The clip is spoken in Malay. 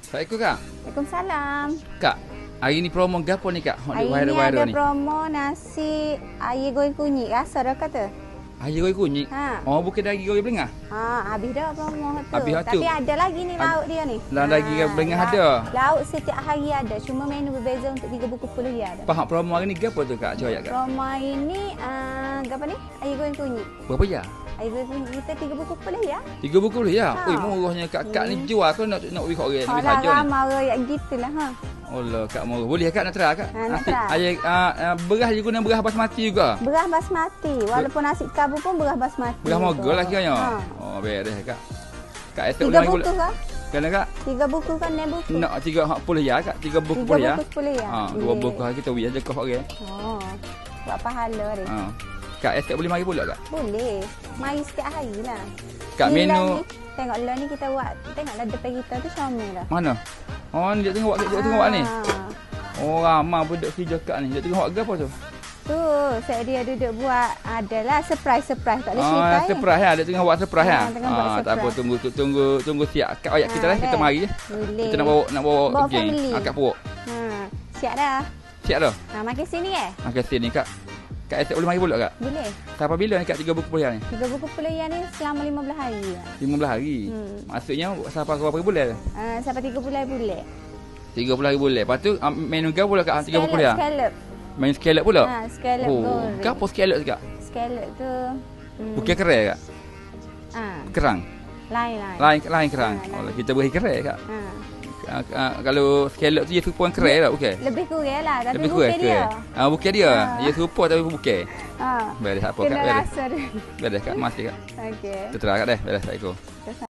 Assalamualaikum Kak. Waalaikumsalam. Kak, hari ni promo gapo ni Kak? Hari ni ada promo nasi air goreng kunyit. Rasa dah kata? Air goreng kunyit? Ha. Oh, bukan daging goreng belengah? Habis dah promo tu. Habis tu. Tapi ada lagi ni lauk dia ni. Daging goreng belengah ada? Lauk setiap hari ada. Cuma menu berbeza untuk RM3.10 ada. Faham promo hari ni gapo tu Kak? Cuba Kak. Promo hari ni, apa ni? Air goreng kunyit. Berapa ya? Air goreng kunyit kita RM3.10 ya. RM3 ya? Ha. Oi, murahnya Kak ni jual ke nak wik orang ni Orang saja ni? ramai orang yang gitulah ha. Allah Kak murah. Boleh Kak nak try Kak? Nak try. Air beras dia guna beras basmati juga. Beras basmati. Walaupun nasi kabu pun beras basmati. Beras moga lah kiranya. Ha. Oh, beres Kak. Kak esok 3 boleh buku kah? Kenapa Kak? 3 buku kan 6 buku? Nak 3 ya Kak? 3 buku 3 ya? buku 10 ya? Ha, 2 buku hari kita wik aja kau orang. Oh. Buat pahala ni. Ha. Kak esok boleh mari pula Kak? Boleh. Mari setiap hari lah. Kak Ni menu lah ni, tengok lah ni kita buat. Tengoklah depan kita tu comel dah. mana? Oh, ni dia tengok buat ni. Oh, ramai budak kerja Kak ni. Dia tengok buat apa tu? Tu, saya dia duduk buat adalah surprise tak boleh cerita ni. Surprise ya. Dia tengah buat surprise ya. Tengah buat Tak apa, surprise. tunggu siap. Kak ayat kita lah, kita mari ya. Boleh. Kita nak bawa geng. family. Kak Puak. Siap dah. Siap dah. Makin sini Okey, sini Kak. Kak esok boleh mari pula Kak? Boleh. Sampai bila ni Kak 3 buku kuliah ni? 3 buku kuliah ni selama 15 hari lah. 15 hari. Maksudnya sampai berapa bulan? Sampai 3 bulan boleh. 30 hari boleh. Lepas tu menu kau pula Kak 3 buku kuliah. Scallop. Main scallop pula? Scallop goreng. Apa scallop Kak? Scallop tu Bukan kerai Kak? Kerang? Lain kerang. Oh, kita beri kerai Kak. Kalau scallop tu dia serupa dengan kerai tak? Bukan? Lebih kurang lah. Tapi Lebih bukan dia. Bukan dia. Dia serupa tapi bukan. Ha. Beres apa Kak? Kena Beres. rasa dia. Beres Kak. Masih Kak. Okey. Tertera Kak dah. Beres tak ikut.